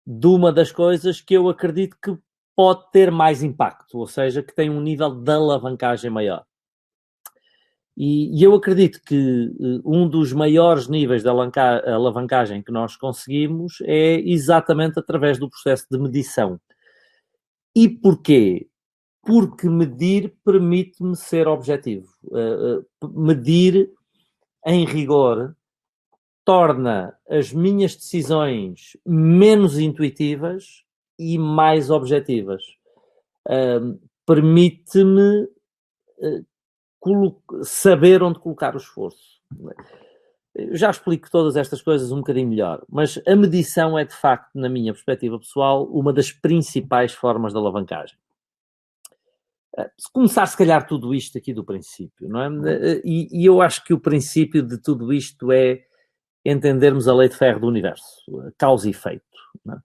de uma das coisas que eu acredito que pode ter mais impacto, ou seja, que tem um nível de alavancagem maior. E eu acredito que um dos maiores níveis de alavancagem que nós conseguimos é exatamente através do processo de medição. E porquê? Porque medir permite-me ser objetivo. Medir, em rigor, torna as minhas decisões menos intuitivas e mais objetivas. Permite-me saber onde colocar o esforço. Eu já explico todas estas coisas um bocadinho melhor, mas a medição é, de facto, na minha perspectiva pessoal, uma das principais formas de alavancagem. Se começar, se calhar, tudo isto aqui do princípio, não é? E eu acho que o princípio de tudo isto é entendermos a lei de ferro do universo, causa e efeito. Não é?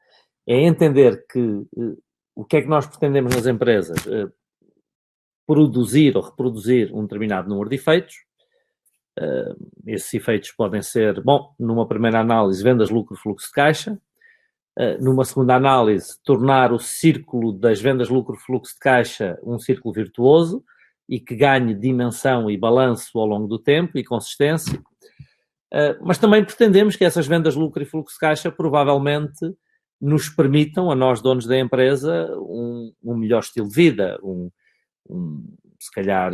É entender que o que é que nós pretendemos nas empresas? Produzir ou reproduzir um determinado número de efeitos. Esses efeitos podem ser, bom, numa primeira análise, vendas, lucro, fluxo de caixa. Numa segunda análise, tornar o círculo das vendas, lucro, fluxo de caixa um círculo virtuoso e que ganhe dimensão e balanço ao longo do tempo e consistência. Mas também pretendemos que essas vendas, lucro e fluxo de caixa provavelmente nos permitam, a nós donos da empresa, um melhor estilo de vida, se calhar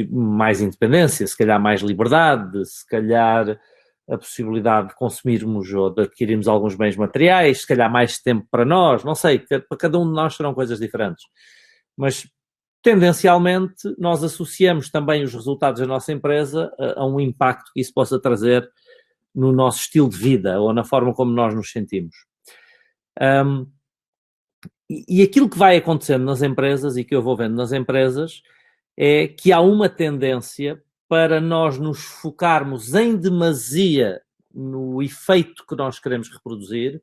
mais independência, se calhar mais liberdade, se calhar a possibilidade de consumirmos ou de adquirirmos alguns bens materiais, se calhar mais tempo para nós, não sei, para cada um de nós serão coisas diferentes. Mas, tendencialmente, nós associamos também os resultados da nossa empresa a um impacto que isso possa trazer no nosso estilo de vida ou na forma como nós nos sentimos. E aquilo que vai acontecendo nas empresas e que eu vou vendo nas empresas é que há uma tendência para nós nos focarmos em demasia no efeito que nós queremos reproduzir,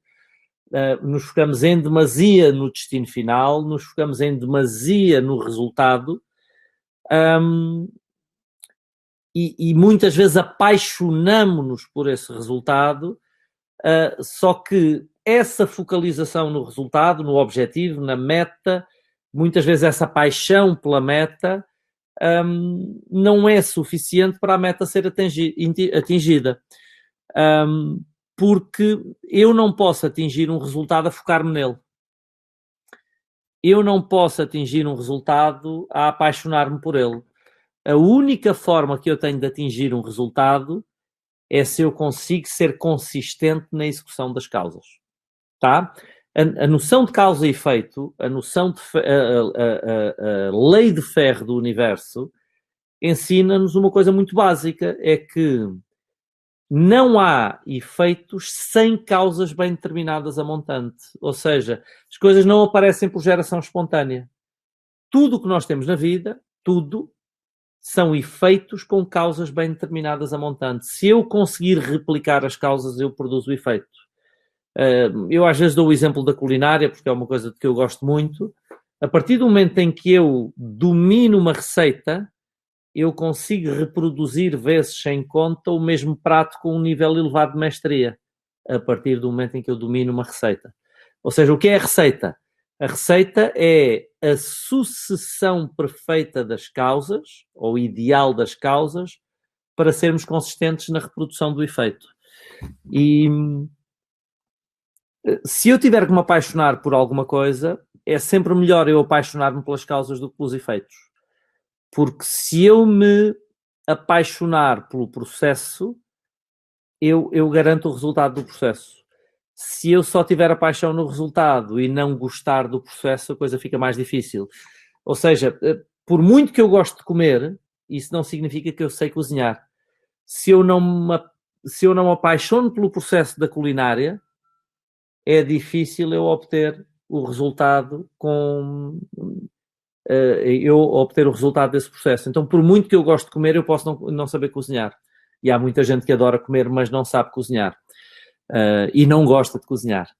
nos focamos em demasia no destino final, nos focamos em demasia no resultado, e muitas vezes apaixonamo-nos por esse resultado, só que essa focalização no resultado, no objetivo, na meta, muitas vezes essa paixão pela meta não é suficiente para a meta ser atingida. Porque eu não posso atingir um resultado a focar-me nele. Eu não posso atingir um resultado a apaixonar-me por ele. A única forma que eu tenho de atingir um resultado é se eu consigo ser consistente na execução das causas. Tá? A noção de causa e efeito, a noção de a lei de ferro do universo ensina-nos uma coisa muito básica, é que não há efeitos sem causas bem determinadas a montante. Ou seja, as coisas não aparecem por geração espontânea. Tudo o que nós temos na vida, tudo, são efeitos com causas bem determinadas a montante. Se eu conseguir replicar as causas, eu produzo o efeito. Eu às vezes dou o exemplo da culinária, porque é uma coisa de que eu gosto muito. A partir do momento em que eu domino uma receita, eu consigo reproduzir vezes sem conta o mesmo prato com um nível elevado de mestria, a partir do momento em que eu domino uma receita. Ou seja, o que é a receita? A receita é a sucessão perfeita das causas, ou ideal das causas, para sermos consistentes na reprodução do efeito. E se eu tiver que me apaixonar por alguma coisa, é sempre melhor eu apaixonar-me pelas causas do que pelos efeitos. Porque se eu me apaixonar pelo processo, eu garanto o resultado do processo. Se eu só tiver a paixão no resultado e não gostar do processo, a coisa fica mais difícil. Ou seja, por muito que eu goste de comer, isso não significa que eu sei cozinhar. Se eu não me apaixono pelo processo da culinária, é difícil eu obter o resultado eu obter o resultado desse processo. Então, por muito que eu goste de comer, eu posso não saber cozinhar. E há muita gente que adora comer, mas não sabe cozinhar. E não gosta de cozinhar.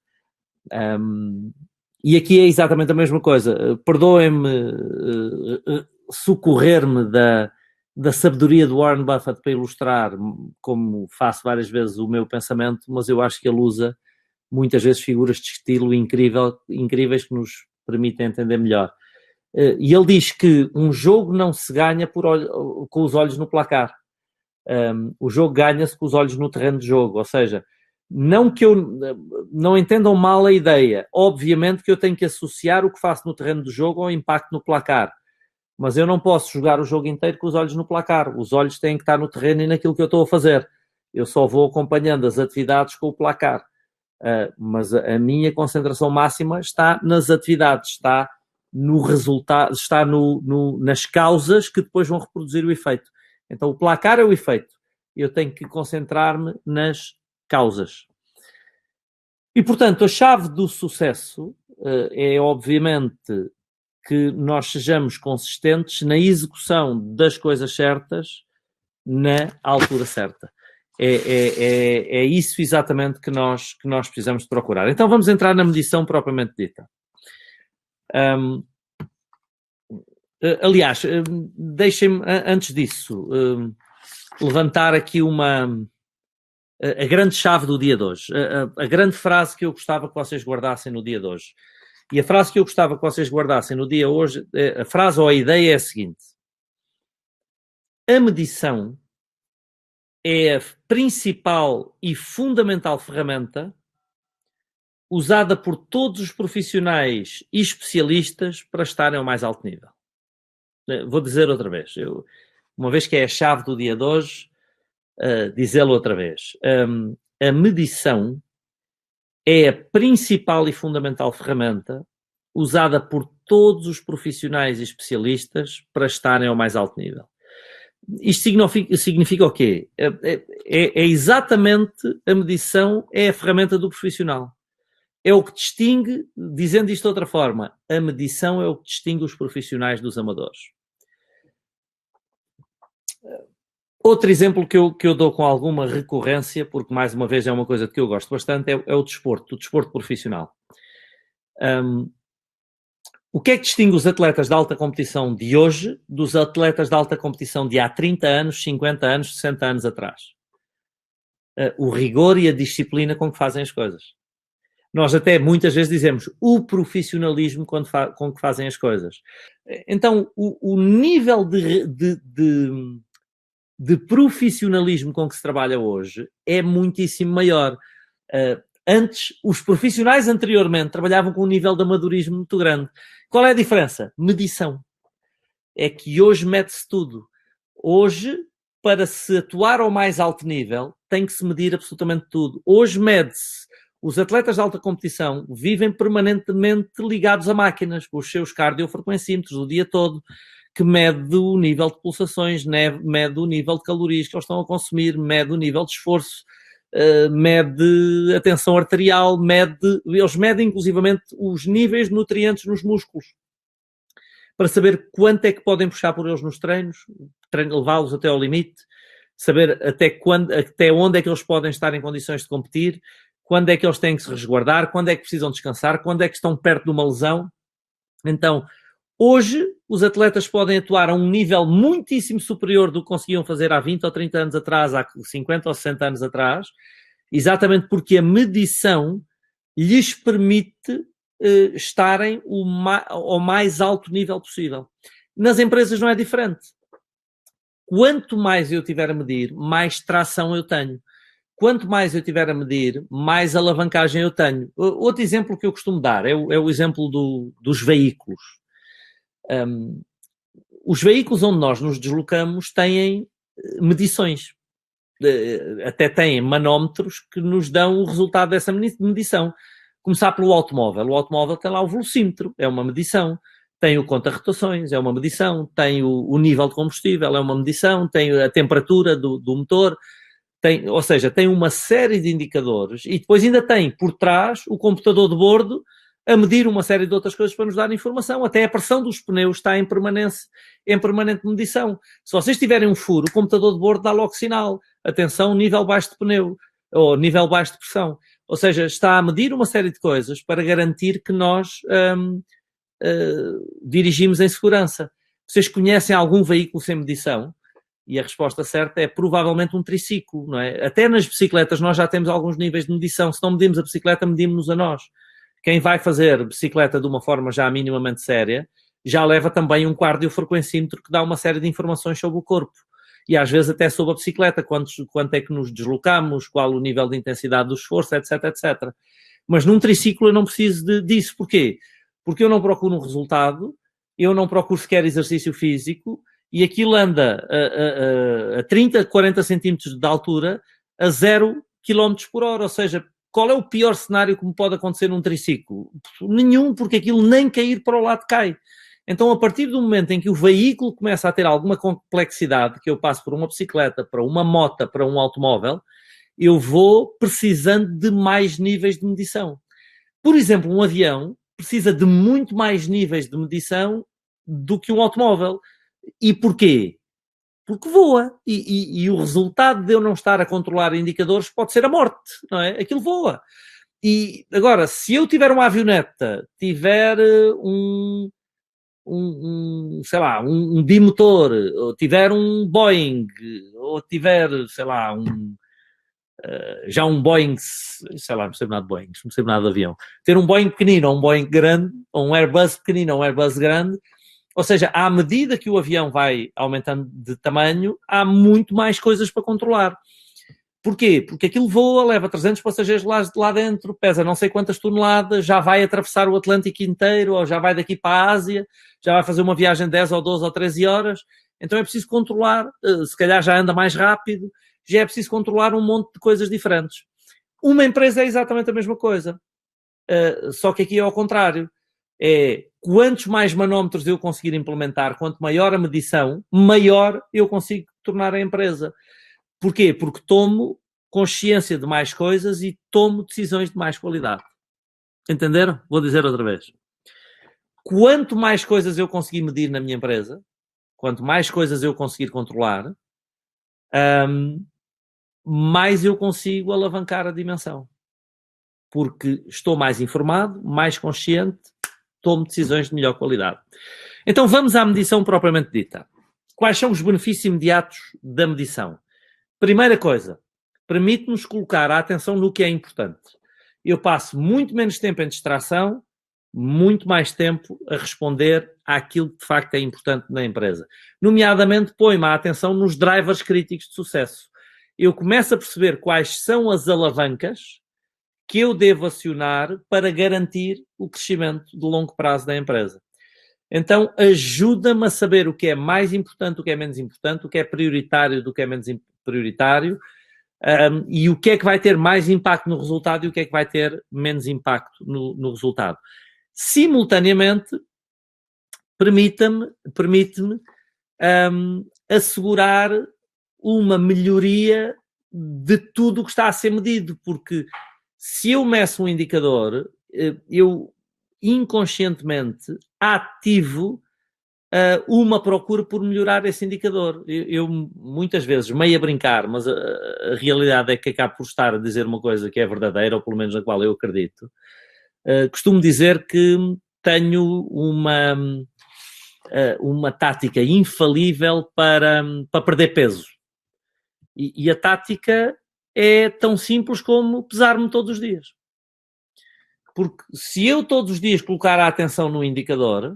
E aqui é exatamente a mesma coisa. Perdoem-me socorrer-me da sabedoria de Warren Buffett para ilustrar, como faço várias vezes, o meu pensamento, mas eu acho que ele usa muitas vezes figuras de estilo incríveis que nos permitem entender melhor. E ele diz que um jogo não se ganha com os olhos no placar. O jogo ganha-se com os olhos no terreno de jogo, ou seja, não entendam mal a ideia. Obviamente que eu tenho que associar o que faço no terreno de jogo ao impacto no placar, mas eu não posso jogar o jogo inteiro com os olhos no placar. Os olhos têm que estar no terreno e naquilo que eu estou a fazer. Eu só vou acompanhando as atividades com o placar. Mas a minha concentração máxima está nas atividades, está no resultado, está nas causas que depois vão reproduzir o efeito. Então o placar é o efeito. Eu tenho que concentrar-me nas causas. E, portanto, a chave do sucesso é, obviamente, que nós sejamos consistentes na execução das coisas certas na altura certa. É isso exatamente que nós precisamos de procurar. Então vamos entrar na medição propriamente dita. Aliás, deixem-me, antes disso, levantar aqui a grande chave do dia de hoje. A grande frase que eu gostava que vocês guardassem no dia de hoje. E a frase que eu gostava que vocês guardassem no dia de hoje, a frase ou a ideia é a seguinte: a medição é a principal e fundamental ferramenta usada por todos os profissionais e especialistas para estarem ao mais alto nível. Vou dizer outra vez. Uma vez que é a chave do dia de hoje, dizê-lo outra vez. A medição é a principal e fundamental ferramenta usada por todos os profissionais e especialistas para estarem ao mais alto nível. Isto significa o quê? É exatamente a medição, é a ferramenta do profissional. É o que distingue, dizendo isto de outra forma, a medição é o que distingue os profissionais dos amadores. Outro exemplo que eu dou com alguma recorrência, porque mais uma vez é uma coisa que eu gosto bastante, é o desporto profissional. O que é que distingue os atletas de alta competição de hoje dos atletas de alta competição de há 30 anos, 50 anos, 60 anos atrás? O rigor e a disciplina com que fazem as coisas. Nós até muitas vezes dizemos o profissionalismo com que fazem as coisas. Então, o nível de profissionalismo com que se trabalha hoje é muitíssimo maior. Antes, os profissionais anteriormente trabalhavam com um nível de amadorismo muito grande. Qual é a diferença? Medição. É que hoje mede-se tudo. Hoje, para se atuar ao mais alto nível, tem que se medir absolutamente tudo. Hoje mede-se. Os atletas de alta competição vivem permanentemente ligados a máquinas, com os seus cardiofrequencímetros o dia todo, que mede o nível de pulsações, mede o nível de calorias que eles estão a consumir, mede o nível de esforço, mede a tensão arterial, eles medem inclusivamente os níveis de nutrientes nos músculos, para saber quanto é que podem puxar por eles nos treinos, levá-los até ao limite, saber até onde é que eles podem estar em condições de competir, quando é que eles têm que se resguardar, quando é que precisam descansar, quando é que estão perto de uma lesão. Então, hoje, os atletas podem atuar a um nível muitíssimo superior do que conseguiam fazer há 20 ou 30 anos atrás, há 50 ou 60 anos atrás, exatamente porque a medição lhes permite estarem ao mais alto nível possível. Nas empresas não é diferente. Quanto mais eu tiver a medir, mais tração eu tenho. Quanto mais eu tiver a medir, mais alavancagem eu tenho. Outro exemplo que eu costumo dar é o exemplo dos veículos. Os veículos onde nós nos deslocamos têm medições. Até têm manómetros que nos dão o resultado dessa medição. Começar pelo automóvel. O automóvel tem lá o velocímetro, é uma medição. Tem o conta-rotações, é uma medição. Tem o nível de combustível, é uma medição. Tem a temperatura do motor. Ou seja, tem uma série de indicadores e depois ainda tem por trás o computador de bordo a medir uma série de outras coisas para nos dar informação. Até a pressão dos pneus está em permanente medição. Se vocês tiverem um furo, o computador de bordo dá logo sinal. Atenção, nível baixo de pneu ou nível baixo de pressão. Ou seja, está a medir uma série de coisas para garantir que nós dirigimos em segurança. Vocês conhecem algum veículo sem medição? E a resposta certa é provavelmente um triciclo, não é? Até nas bicicletas nós já temos alguns níveis de medição. Se não medimos a bicicleta, medimos-nos a nós. Quem vai fazer bicicleta de uma forma já minimamente séria, já leva também um cardiofrequencímetro que dá uma série de informações sobre o corpo. E às vezes até sobre a bicicleta, quanto é que nos deslocamos, qual o nível de intensidade do esforço, etc, etc. Mas num triciclo eu não preciso disso. Porquê? Porque eu não procuro um resultado, eu não procuro sequer exercício físico, e aquilo anda a 30, 40 centímetros de altura a 0 km por hora. Ou seja, qual é o pior cenário que me pode acontecer num triciclo? Nenhum, porque aquilo nem cair para o lado cai. Então, a partir do momento em que o veículo começa a ter alguma complexidade, que eu passo por uma bicicleta, para uma moto, para um automóvel, eu vou precisando de mais níveis de medição. Por exemplo, um avião precisa de muito mais níveis de medição do que um automóvel. E porquê? Porque voa. E o resultado de eu não estar a controlar indicadores pode ser a morte, não é? Aquilo voa. E agora, se eu tiver uma avioneta, tiver sei lá, um bimotor, ou tiver um Boeing, ou tiver, sei lá, já um Boeing, sei lá, não percebo nada de Boeing, não percebo nada de avião. Ter um Boeing pequenino ou um Boeing grande, ou um Airbus pequenino ou um Airbus grande, ou seja, à medida que o avião vai aumentando de tamanho, há muito mais coisas para controlar. Porquê? Porque aquilo voa, leva 300 passageiros lá dentro, pesa não sei quantas toneladas, já vai atravessar o Atlântico inteiro, ou já vai daqui para a Ásia, já vai fazer uma viagem de 10 ou 12 ou 13 horas. Então é preciso controlar, se calhar já anda mais rápido, já é preciso controlar um monte de coisas diferentes. Uma empresa é exatamente a mesma coisa, só que aqui é ao contrário. É quantos mais manómetros eu conseguir implementar, quanto maior a medição, maior eu consigo tornar a empresa. Porquê? Porque tomo consciência de mais coisas e tomo decisões de mais qualidade. Entenderam? Vou dizer outra vez. Quanto mais coisas eu conseguir medir na minha empresa, quanto mais coisas eu conseguir controlar, mais eu consigo alavancar a dimensão. Porque estou mais informado, mais consciente, tomo decisões de melhor qualidade. Então vamos à medição propriamente dita. Quais são os benefícios imediatos da medição? Primeira coisa, permite-nos colocar a atenção no que é importante. Eu passo muito menos tempo em distração, muito mais tempo a responder àquilo que de facto é importante na empresa. Nomeadamente, põe-me a atenção nos drivers críticos de sucesso. Eu começo a perceber quais são as alavancas que eu devo acionar para garantir o crescimento de longo prazo da empresa. Então, ajuda-me a saber o que é mais importante, o que é menos importante, o que é prioritário do que é menos prioritário, e o que é que vai ter mais impacto no resultado e o que é que vai ter menos impacto no resultado. Simultaneamente, permite-me assegurar uma melhoria de tudo o que está a ser medido, porque se eu meço um indicador, eu inconscientemente ativo uma procura por melhorar esse indicador. Eu muitas vezes, meio a brincar, mas a realidade é que acabo por estar a dizer uma coisa que é verdadeira, ou pelo menos na qual eu acredito. Costumo dizer que tenho uma tática infalível para perder peso. E a tática é tão simples como pesar-me todos os dias. Porque se eu todos os dias colocar a atenção no indicador,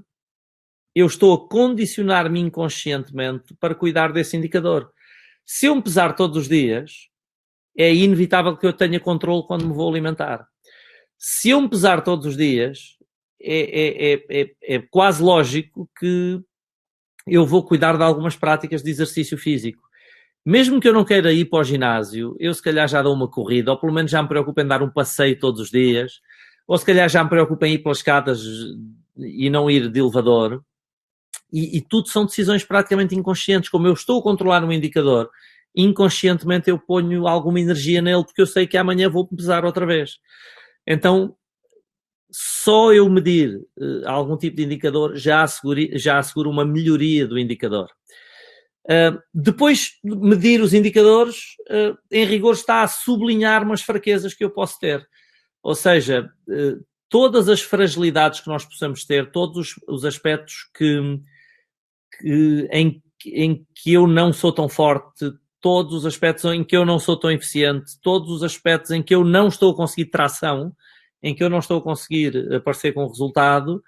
eu estou a condicionar-me inconscientemente para cuidar desse indicador. Se eu me pesar todos os dias, é inevitável que eu tenha controle quando me vou alimentar. Se eu me pesar todos os dias, é quase lógico que eu vou cuidar de algumas práticas de exercício físico. Mesmo que eu não queira ir para o ginásio, eu se calhar já dou uma corrida, ou pelo menos já me preocupo em dar um passeio todos os dias, ou se calhar já me preocupo em ir pelas escadas e não ir de elevador. E tudo são decisões praticamente inconscientes. Como eu estou a controlar um indicador, inconscientemente eu ponho alguma energia nele, porque eu sei que amanhã vou pesar outra vez. Então, só eu medir algum tipo de indicador já asseguro uma melhoria do indicador. Depois de medir os indicadores, em rigor está a sublinhar umas fraquezas que eu posso ter. Ou seja, todas as fragilidades que nós possamos ter, todos os aspectos em que eu não sou tão forte, todos os aspectos em que eu não sou tão eficiente, todos os aspectos em que eu não estou a conseguir tração, em que eu não estou a conseguir aparecer com o resultado,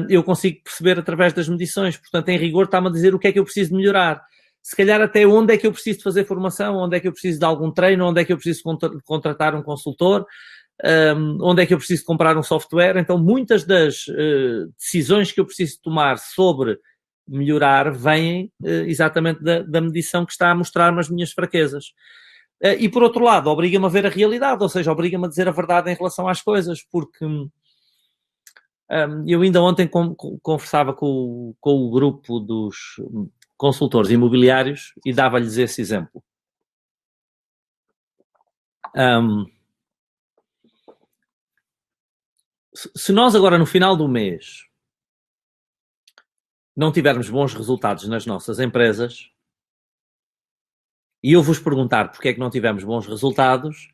eu consigo perceber através das medições. Portanto, em rigor, está-me a dizer o que é que eu preciso de melhorar. Se calhar até onde é que eu preciso de fazer formação, onde é que eu preciso de algum treino, onde é que eu preciso contratar um consultor, onde é que eu preciso de comprar um software. Então, muitas das decisões que eu preciso tomar sobre melhorar vêm exatamente da medição que está a mostrar-me as minhas fraquezas. E, por outro lado, obriga-me a ver a realidade, ou seja, obriga-me a dizer a verdade em relação às coisas, porque eu ainda ontem conversava com o grupo dos consultores imobiliários e dava-lhes esse exemplo. Se nós agora no final do mês não tivermos bons resultados nas nossas empresas e eu vos perguntar porque é que não tivemos bons resultados,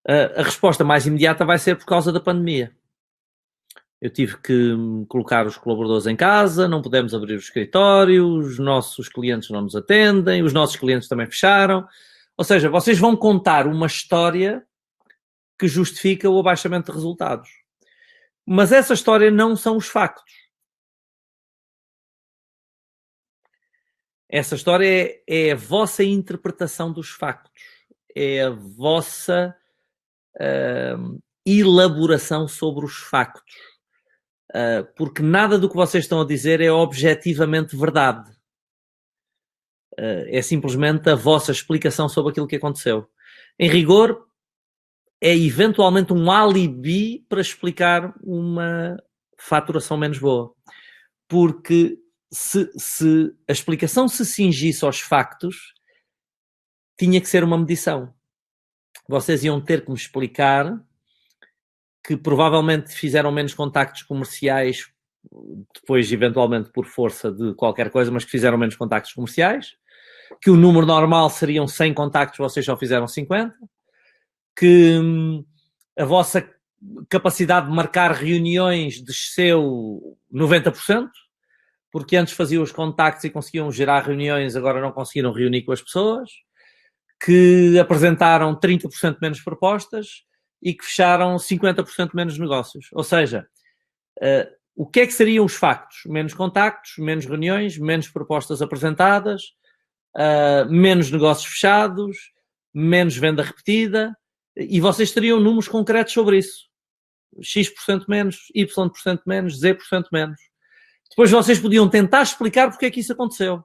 a resposta mais imediata vai ser por causa da pandemia. Eu tive que colocar os colaboradores em casa, não pudemos abrir o escritório, os nossos clientes não nos atendem, os nossos clientes também fecharam. Ou seja, vocês vão contar uma história que justifica o abaixamento de resultados. Mas essa história não são os factos. Essa história é a vossa interpretação dos factos. É a vossa elaboração sobre os factos. Porque nada do que vocês estão a dizer é objetivamente verdade. É simplesmente a vossa explicação sobre aquilo que aconteceu. Em rigor, é eventualmente um alibi para explicar uma faturação menos boa. Porque se a explicação se cingisse aos factos, tinha que ser uma medição. Vocês iam ter que me explicar que provavelmente fizeram menos contactos comerciais, depois eventualmente por força de qualquer coisa, mas que fizeram menos contactos comerciais, que o número normal seriam 100 contactos, vocês só fizeram 50, que a vossa capacidade de marcar reuniões desceu 90%, porque antes faziam os contactos e conseguiam gerar reuniões, agora não conseguiram reunir com as pessoas, que apresentaram 30% menos propostas e que fecharam 50% menos negócios. Ou seja, o que é que seriam os factos? Menos contactos, menos reuniões, menos propostas apresentadas, menos negócios fechados, menos venda repetida, e vocês teriam números concretos sobre isso. X% menos, Y% menos, Z% menos. Depois vocês podiam tentar explicar porque é que isso aconteceu.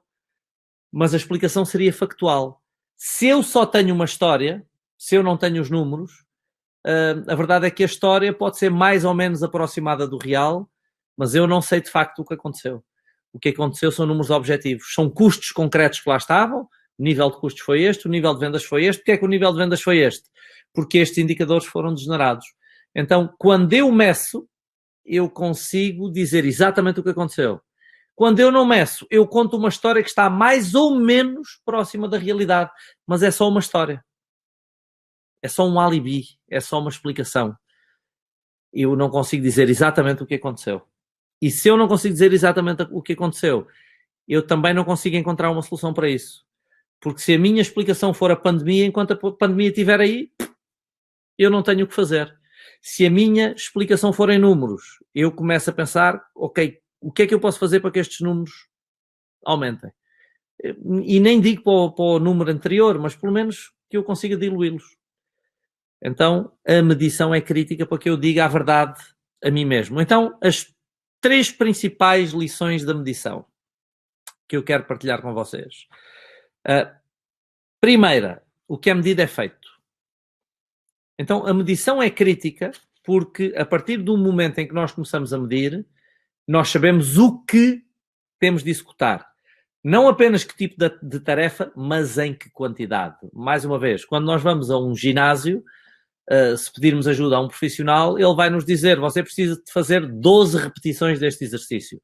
Mas a explicação seria factual. Se eu só tenho uma história, se eu não tenho os números, a verdade é que a história pode ser mais ou menos aproximada do real, mas eu não sei de facto o que aconteceu. O que aconteceu são números objetivos. São custos concretos que lá estavam. O nível de custos foi este, o nível de vendas foi este. Porquê é que o nível de vendas foi este? Porque estes indicadores foram degenerados. Então, quando eu meço, eu consigo dizer exatamente o que aconteceu. Quando eu não meço, eu conto uma história que está mais ou menos próxima da realidade, mas é só uma história. É só um alibi, é só uma explicação. Eu não consigo dizer exatamente o que aconteceu. E se eu não consigo dizer exatamente o que aconteceu, eu também não consigo encontrar uma solução para isso. Porque se a minha explicação for a pandemia, enquanto a pandemia estiver aí, eu não tenho o que fazer. Se a minha explicação for em números, eu começo a pensar, ok, o que é que eu posso fazer para que estes números aumentem? E nem digo para o número anterior, mas pelo menos que eu consiga diluí-los. Então, a medição é crítica para que eu diga a verdade a mim mesmo. Então, as 3 principais lições da medição que eu quero partilhar com vocês. Primeira, o que é medido é feito. Então, a medição é crítica porque a partir do momento em que nós começamos a medir, nós sabemos o que temos de executar. Não apenas que tipo de tarefa, mas em que quantidade. Mais uma vez, quando nós vamos a um ginásio, se pedirmos ajuda a um profissional, ele vai nos dizer, você precisa de fazer 12 repetições deste exercício.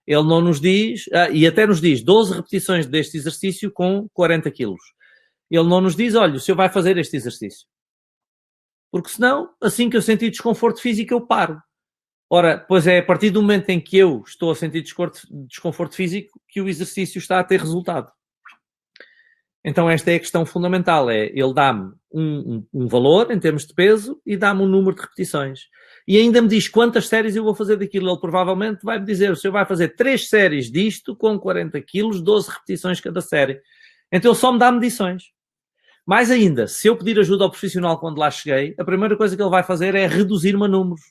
Ele não nos diz, e até nos diz 12 repetições deste exercício com 40 quilos. Ele não nos diz, olha, o senhor vai fazer este exercício. Porque senão, assim que eu sentir desconforto físico, eu paro. Ora, pois é a partir do momento em que eu estou a sentir desconforto físico que o exercício está a ter resultado. Então esta é a questão fundamental, ele dá-me um valor em termos de peso e dá-me um número de repetições. E ainda me diz quantas séries eu vou fazer daquilo. Ele provavelmente vai-me dizer, o senhor vai fazer 3 séries disto com 40 quilos, 12 repetições cada série. Então ele só me dá medições. Mais ainda, se eu pedir ajuda ao profissional quando lá cheguei, a primeira coisa que ele vai fazer é reduzir-me a números.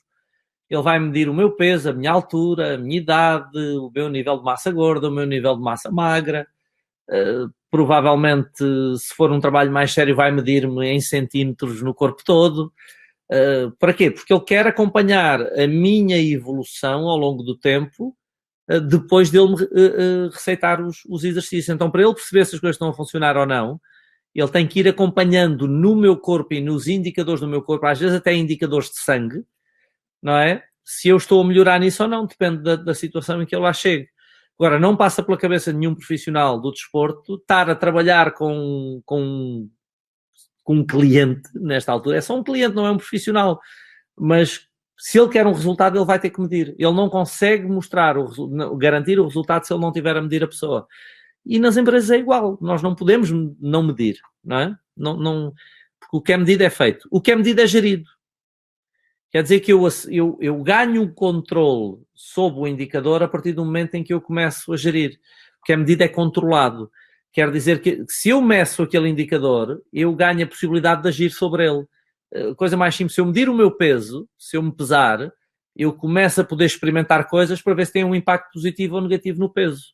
Ele vai medir o meu peso, a minha altura, a minha idade, o meu nível de massa gorda, o meu nível de massa magra. Provavelmente, se for um trabalho mais sério, vai medir-me em centímetros no corpo todo. Para quê? Porque ele quer acompanhar a minha evolução ao longo do tempo, depois dele me receitar os exercícios. Então, para ele perceber se as coisas estão a funcionar ou não, ele tem que ir acompanhando no meu corpo e nos indicadores do meu corpo, às vezes até indicadores de sangue, não é? Se eu estou a melhorar nisso ou não, depende da situação em que eu lá chego. Agora, não passa pela cabeça de nenhum profissional do desporto estar a trabalhar com um cliente nesta altura. É só um cliente, não é um profissional. Mas se ele quer um resultado, ele vai ter que medir. Ele não consegue garantir o resultado se ele não tiver a medir a pessoa. E nas empresas é igual. Nós não podemos não medir, não é? Porque o que é medido é feito. O que é medido é gerido. Quer dizer que eu ganho um controle sobre o indicador a partir do momento em que eu começo a gerir. O que é medido é controlado. Quer dizer que se eu meço aquele indicador, eu ganho a possibilidade de agir sobre ele. Coisa mais simples, se eu medir o meu peso, se eu me pesar, eu começo a poder experimentar coisas para ver se tem um impacto positivo ou negativo no peso.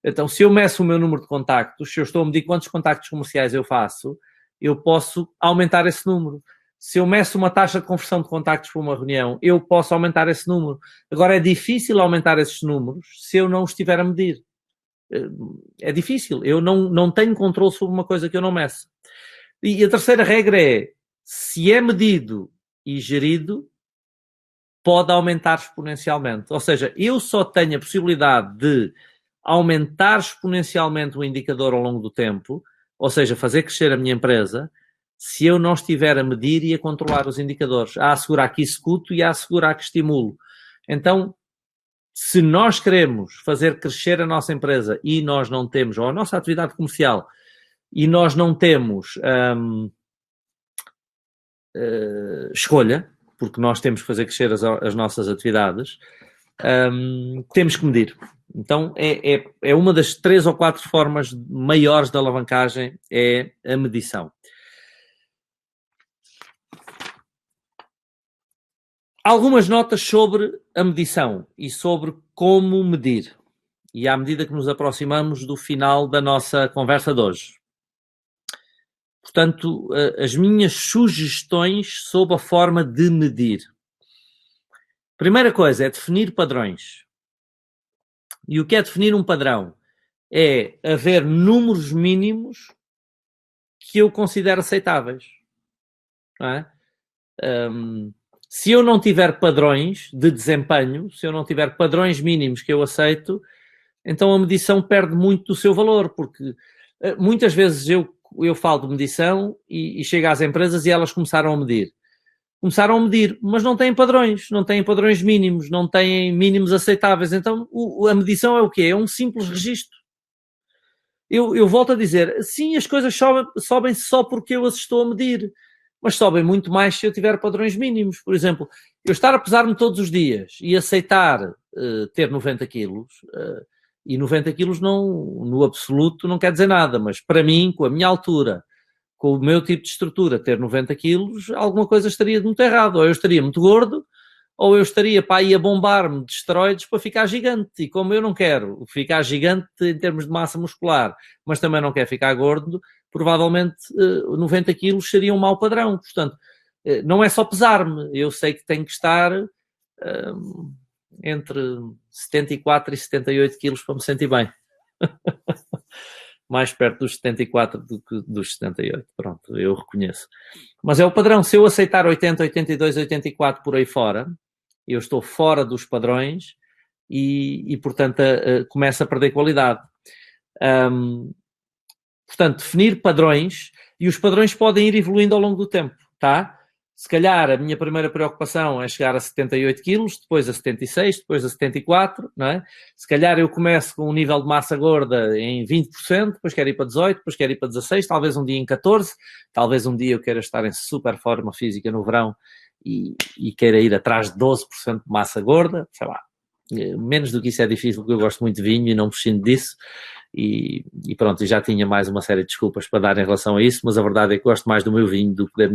Então, se eu meço o meu número de contactos, se eu estou a medir quantos contactos comerciais eu faço, eu posso aumentar esse número. Se eu meço uma taxa de conversão de contactos para uma reunião, eu posso aumentar esse número. Agora, é difícil aumentar esses números se eu não estiver a medir. É difícil. Eu não tenho controle sobre uma coisa que eu não meço. E a terceira regra é, se é medido e gerido, pode aumentar exponencialmente. Ou seja, eu só tenho a possibilidade de aumentar exponencialmente o indicador ao longo do tempo, ou seja, fazer crescer a minha empresa, se eu não estiver a medir e a controlar os indicadores, a assegurar que executo e a assegurar que estimulo. Então, se nós queremos fazer crescer a nossa empresa e nós não temos, ou a nossa atividade comercial, e nós não temos escolha, porque nós temos que fazer crescer as nossas atividades, temos que medir. Então, é uma das 3 ou 4 formas maiores de alavancagem, é a medição. Algumas notas sobre a medição e sobre como medir. E à medida que nos aproximamos do final da nossa conversa de hoje. Portanto, as minhas sugestões sobre a forma de medir. Primeira coisa é definir padrões. E o que é definir um padrão? É haver números mínimos que eu considero aceitáveis. Não é? Se eu não tiver padrões de desempenho, se eu não tiver padrões mínimos que eu aceito, então a medição perde muito do seu valor, porque muitas vezes eu falo de medição e chego às empresas e elas começaram a medir. Começaram a medir, mas não têm padrões mínimos, não têm mínimos aceitáveis. Então a medição é o quê? É um simples registro. Eu volto a dizer, sim, as coisas sobem só porque eu as estou a medir, mas sobem muito mais se eu tiver padrões mínimos. Por exemplo, eu estar a pesar-me todos os dias e aceitar ter 90 quilos, e 90 quilos no absoluto não quer dizer nada, mas para mim, com a minha altura, com o meu tipo de estrutura, ter 90 quilos, alguma coisa estaria muito errado. Ou eu estaria muito gordo, ou eu estaria para aí a bombar-me de esteroides para ficar gigante. E como eu não quero ficar gigante em termos de massa muscular, mas também não quero ficar gordo, provavelmente 90 quilos seria um mau padrão. Portanto, não é só pesar-me. Eu sei que tenho que estar entre 74 e 78 quilos para me sentir bem. Mais perto dos 74 do que dos 78. Pronto, eu reconheço. Mas é o padrão. Se eu aceitar 80, 82, 84 por aí fora, eu estou fora dos padrões e portanto, começo a perder qualidade. Portanto, definir padrões, e os padrões podem ir evoluindo ao longo do tempo, tá? Se calhar a minha primeira preocupação é chegar a 78 quilos, depois a 76, depois a 74, não é? Se calhar eu começo com um nível de massa gorda em 20%, depois quero ir para 18, depois quero ir para 16, talvez um dia em 14, talvez um dia eu queira estar em super forma física no verão e queira ir atrás de 12% de massa gorda, sei lá. Menos do que isso é difícil, porque eu gosto muito de vinho e não prescindo disso. E pronto, já tinha mais uma série de desculpas para dar em relação a isso, mas a verdade é que gosto mais do meu vinho do que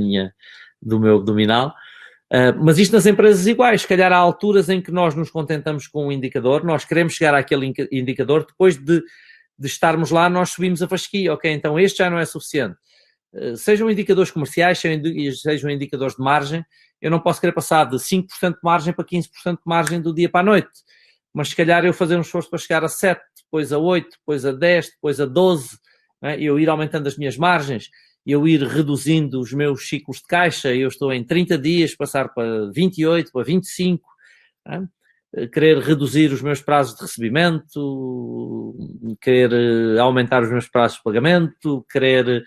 do meu abdominal. Mas isto nas empresas iguais, se calhar há alturas em que nós nos contentamos com um indicador, nós queremos chegar àquele indicador, depois de estarmos lá, nós subimos a fasquia, ok, então este já não é suficiente. Sejam indicadores comerciais, sejam indicadores de margem, eu não posso querer passar de 5% de margem para 15% de margem do dia para a noite, mas se calhar eu fazer um esforço para chegar a 7, depois a 8, depois a 10, depois a 12, né? Eu ir aumentando as minhas margens, eu ir reduzindo os meus ciclos de caixa, eu estou em 30 dias, passar para 28, para 25, né? Querer reduzir os meus prazos de recebimento, querer aumentar os meus prazos de pagamento, querer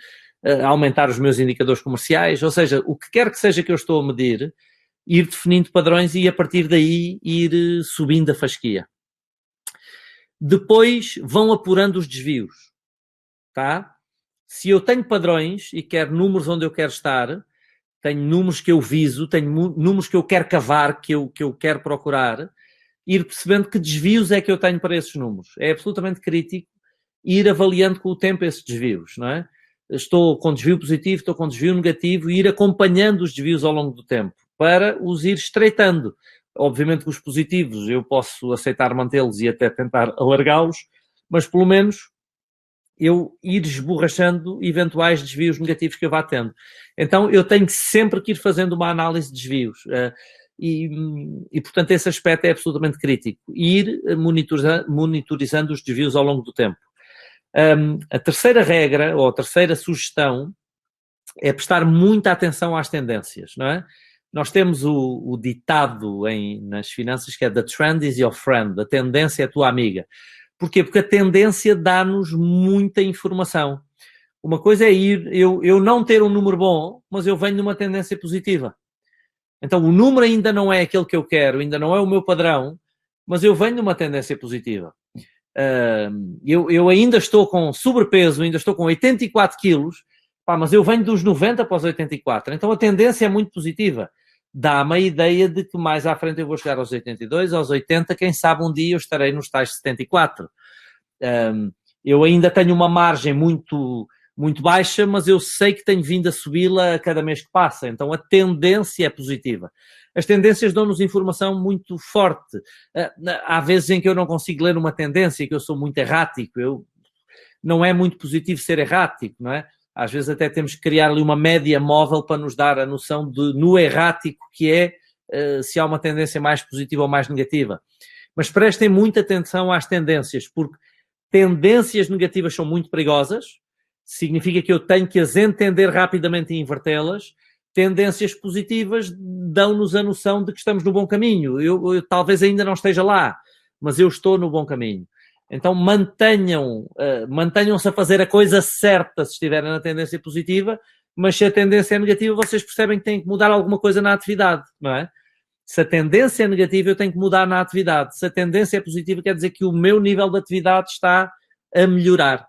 aumentar os meus indicadores comerciais, ou seja, o que quer que seja que eu estou a medir, ir definindo padrões e a partir daí ir subindo a fasquia. Depois vão apurando os desvios, tá? Se eu tenho padrões e quero números onde eu quero estar, tenho números que eu viso, tenho números que eu quero cavar, que eu quero procurar, ir percebendo que desvios é que eu tenho para esses números. É absolutamente crítico ir avaliando com o tempo esses desvios, não é? Estou com desvio positivo, estou com desvio negativo e ir acompanhando os desvios ao longo do tempo para os ir estreitando. Obviamente que os positivos eu posso aceitar mantê-los e até tentar alargá-los, mas pelo menos eu ir esborrachando eventuais desvios negativos que eu vá tendo. Então eu tenho sempre que ir fazendo uma análise de desvios. E portanto, esse aspecto é absolutamente crítico. Ir monitorizando os desvios ao longo do tempo. A terceira regra, ou a terceira sugestão, é prestar muita atenção às tendências, não é? Nós temos o ditado nas finanças que é "The trend is your friend", a tendência é a tua amiga. Porquê? Porque a tendência dá-nos muita informação. Uma coisa é eu não ter um número bom, mas eu venho numa tendência positiva. Então o número ainda não é aquele que eu quero, ainda não é o meu padrão, mas eu venho numa tendência positiva. Eu ainda estou com sobrepeso, ainda estou com 84 quilos, mas eu venho dos 90 para os 84. Então a tendência é muito positiva. Dá-me a ideia de que mais à frente eu vou chegar aos 82, aos 80, quem sabe um dia eu estarei nos tais 74. Eu ainda tenho uma margem muito, muito baixa, mas eu sei que tenho vindo a subi-la a cada mês que passa. Então a tendência é positiva. As tendências dão-nos informação muito forte. Há vezes em que eu não consigo ler uma tendência, que eu sou muito errático. Não é muito positivo ser errático, não é? Às vezes até temos que criar ali uma média móvel para nos dar a noção de, no errático, que é se há uma tendência mais positiva ou mais negativa. Mas prestem muita atenção às tendências, porque tendências negativas são muito perigosas, significa que eu tenho que as entender rapidamente e invertê-las. Tendências positivas dão-nos a noção de que estamos no bom caminho. Eu talvez ainda não esteja lá, mas eu estou no bom caminho. Então mantenham-se a fazer a coisa certa se estiverem na tendência positiva, mas se a tendência é negativa, vocês percebem que têm que mudar alguma coisa na atividade, não é? Se a tendência é negativa, eu tenho que mudar na atividade. Se a tendência é positiva, quer dizer que o meu nível de atividade está a melhorar.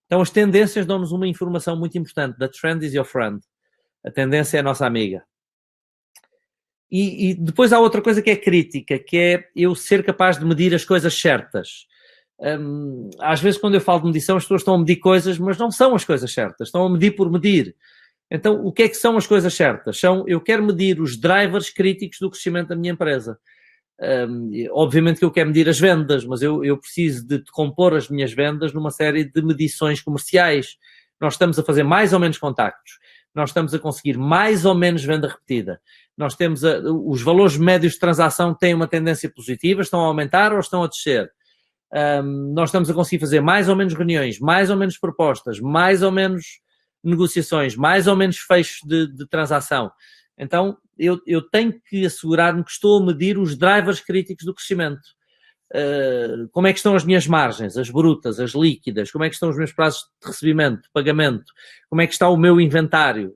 Então as tendências dão-nos uma informação muito importante. The trend is your friend. A tendência é a nossa amiga. E depois há outra coisa que é crítica, que é eu ser capaz de medir as coisas certas. Às vezes quando eu falo de medição as pessoas estão a medir coisas, mas não são as coisas certas, estão a medir por medir. Então o que é que são as coisas certas? Eu quero medir os drivers críticos do crescimento da minha empresa. Obviamente que eu quero medir as vendas, mas eu preciso de compor as minhas vendas numa série de medições comerciais. Nós estamos a fazer mais ou menos contactos, nós estamos a conseguir mais ou menos venda repetida, nós temos os valores médios de transação têm uma tendência positiva, estão a aumentar ou estão a descer. Nós estamos a conseguir fazer mais ou menos reuniões, mais ou menos propostas, mais ou menos negociações, mais ou menos fechos de transação. Então, eu tenho que assegurar-me que estou a medir os drivers críticos do crescimento. Como é que estão as minhas margens, as brutas, as líquidas, como é que estão os meus prazos de recebimento, de pagamento, como é que está o meu inventário.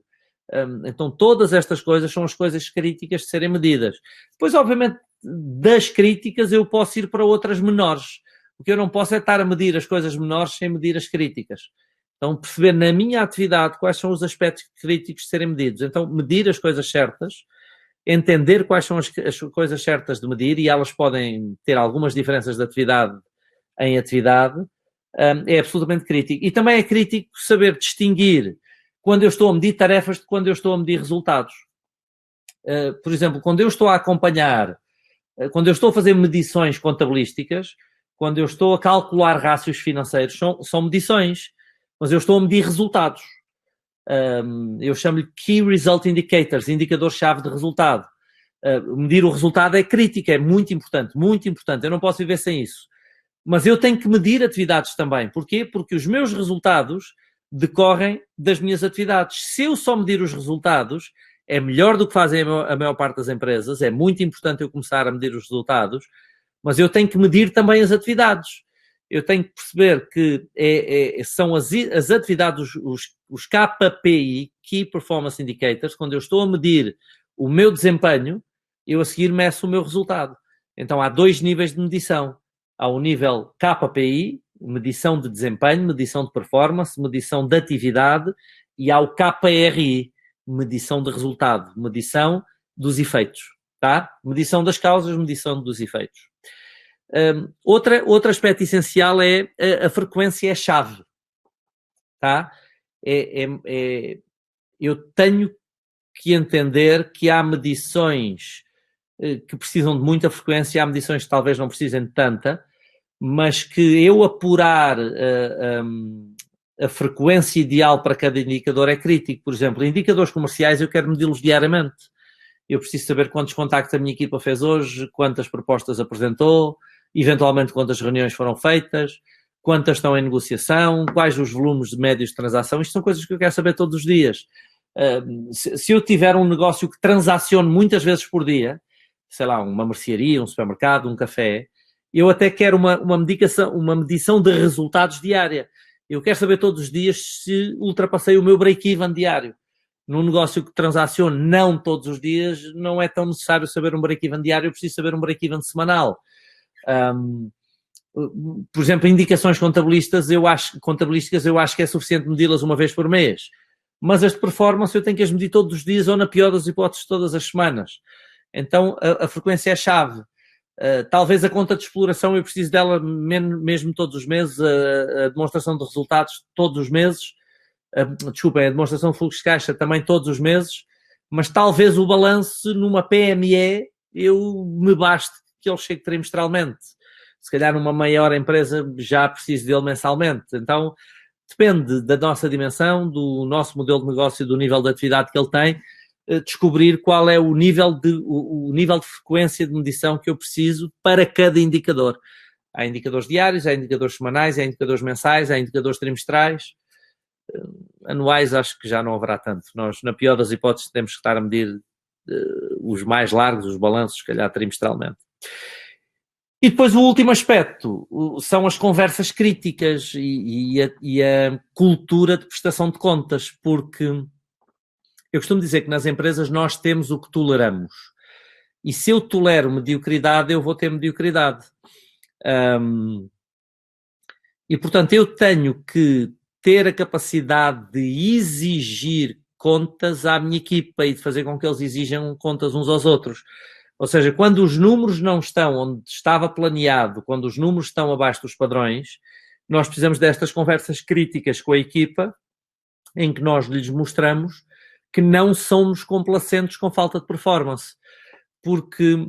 Então, todas estas coisas são as coisas críticas de serem medidas. Depois, obviamente, das críticas eu posso ir para outras menores. O que eu não posso é estar a medir as coisas menores sem medir as críticas. Então, perceber na minha atividade quais são os aspectos críticos de serem medidos. Então, medir as coisas certas, entender quais são as coisas certas de medir, e elas podem ter algumas diferenças de atividade em atividade, é absolutamente crítico. E também é crítico saber distinguir quando eu estou a medir tarefas de quando eu estou a medir resultados. Por exemplo, quando eu estou a acompanhar, quando eu estou a fazer medições contabilísticas, quando eu estou a calcular rácios financeiros, são medições, mas eu estou a medir resultados. Eu chamo-lhe Key Result Indicators, indicador-chave de resultado. Medir o resultado é crítico, é muito importante, muito importante. Eu não posso viver sem isso. Mas eu tenho que medir atividades também. Porquê? Porque os meus resultados decorrem das minhas atividades. Se eu só medir os resultados, é melhor do que fazem a maior parte das empresas. É muito importante eu começar a medir os resultados, mas eu tenho que medir também as atividades. Eu tenho que perceber que são as atividades, os KPI, Key Performance Indicators, quando eu estou a medir o meu desempenho, eu a seguir meço o meu resultado. Então há 2 níveis de medição. Há o nível KPI, medição de desempenho, medição de performance, medição de atividade, e há o KPRI, medição de resultado, medição dos efeitos, tá? Medição das causas, medição dos efeitos. Outro aspecto essencial é a frequência-chave, tá? Eu tenho que entender que há medições que precisam de muita frequência, há medições que talvez não precisem de tanta, mas que eu apurar a frequência ideal para cada indicador é crítico. Por exemplo, indicadores comerciais eu quero medi-los diariamente. Eu preciso saber quantos contactos a minha equipa fez hoje, quantas propostas apresentou, eventualmente quantas reuniões foram feitas, quantas estão em negociação, quais os volumes de médios de transação. Isto são coisas que eu quero saber todos os dias. Se eu tiver um negócio que transacione muitas vezes por dia, sei lá, uma mercearia, um supermercado, um café, eu até quero uma medição de resultados diária. Eu quero saber todos os dias se ultrapassei o meu break-even diário. Num negócio que transacione não todos os dias, não é tão necessário saber um break-even diário, eu preciso saber um break-even semanal. Por exemplo, indicações contabilísticas, eu acho que é suficiente medi-las uma vez por mês. Mas as de performance eu tenho que as medir todos os dias, ou na pior das hipóteses, todas as semanas. Então, a frequência é a chave. Talvez a conta de exploração eu preciso dela mesmo todos os meses, a demonstração de resultados todos os meses, desculpem, a demonstração de fluxo de caixa também todos os meses, mas talvez o balanço numa PME me baste que ele chegue trimestralmente. Se calhar numa maior empresa já preciso dele mensalmente. Então, depende da nossa dimensão, do nosso modelo de negócio, do nível de atividade que ele tem, descobrir qual é o nível de frequência de medição que eu preciso para cada indicador. Há indicadores diários, há indicadores semanais, há indicadores mensais, há indicadores trimestrais. Anuais acho que já não haverá tanto. Nós, na pior das hipóteses, temos que estar a medir os mais largos, os balanços, se calhar trimestralmente. E depois o último aspecto são as conversas críticas e a cultura de prestação de contas, porque eu costumo dizer que nas empresas nós temos o que toleramos. E se eu tolero mediocridade, eu vou ter mediocridade. E, portanto, eu tenho que ter a capacidade de exigir contas à minha equipa e de fazer com que eles exijam contas uns aos outros. Ou seja, quando os números não estão onde estava planeado, quando os números estão abaixo dos padrões, nós precisamos destas conversas críticas com a equipa, em que nós lhes mostramos que não somos complacentes com falta de performance. Porque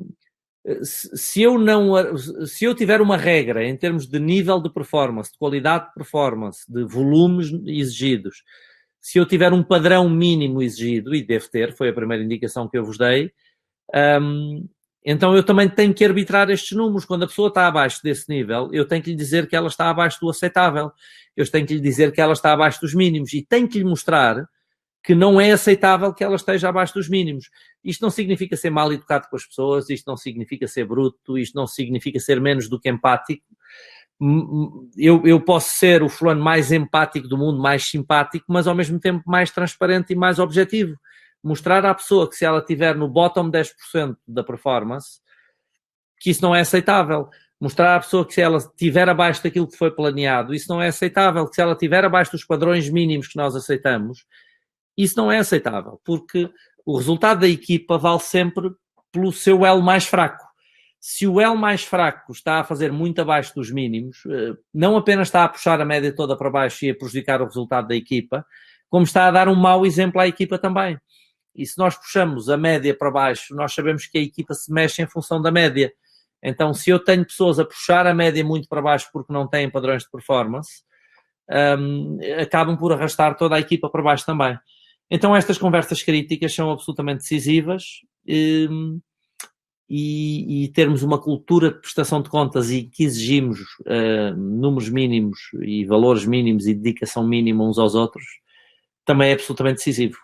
se eu tiver uma regra em termos de nível de performance, de qualidade de performance, de volumes exigidos, se eu tiver um padrão mínimo exigido, e devo ter, foi a primeira indicação que eu vos dei, então eu também tenho que arbitrar estes números. Quando a pessoa está abaixo desse nível, eu tenho que lhe dizer que ela está abaixo do aceitável. Eu tenho que lhe dizer que ela está abaixo dos mínimos e tenho que lhe mostrar que não é aceitável que ela esteja abaixo dos mínimos. Isto não significa ser mal educado com as pessoas, isto não significa ser bruto, isto não significa ser menos do que empático. Eu posso ser o fulano mais empático do mundo, mais simpático, mas ao mesmo tempo mais transparente e mais objetivo. mostrar à pessoa que se ela estiver no bottom 10% da performance, que isso não é aceitável. Mostrar à pessoa que se ela estiver abaixo daquilo que foi planeado, isso não é aceitável. Que se ela estiver abaixo dos padrões mínimos que nós aceitamos, isso não é aceitável. Porque o resultado da equipa vale sempre pelo seu elo mais fraco. Se o elo mais fraco está a fazer muito abaixo dos mínimos, não apenas está a puxar a média toda para baixo e a prejudicar o resultado da equipa, como está a dar um mau exemplo à equipa também. E se nós puxamos a média para baixo, nós sabemos que a equipa se mexe em função da média. Então, se eu tenho pessoas a puxar a média muito para baixo porque não têm padrões de performance, acabam por arrastar toda a equipa para baixo também. Então, estas conversas críticas são absolutamente decisivas, e termos uma cultura de prestação de contas e que exigimos números mínimos e valores mínimos e dedicação mínima uns aos outros, também é absolutamente decisivo.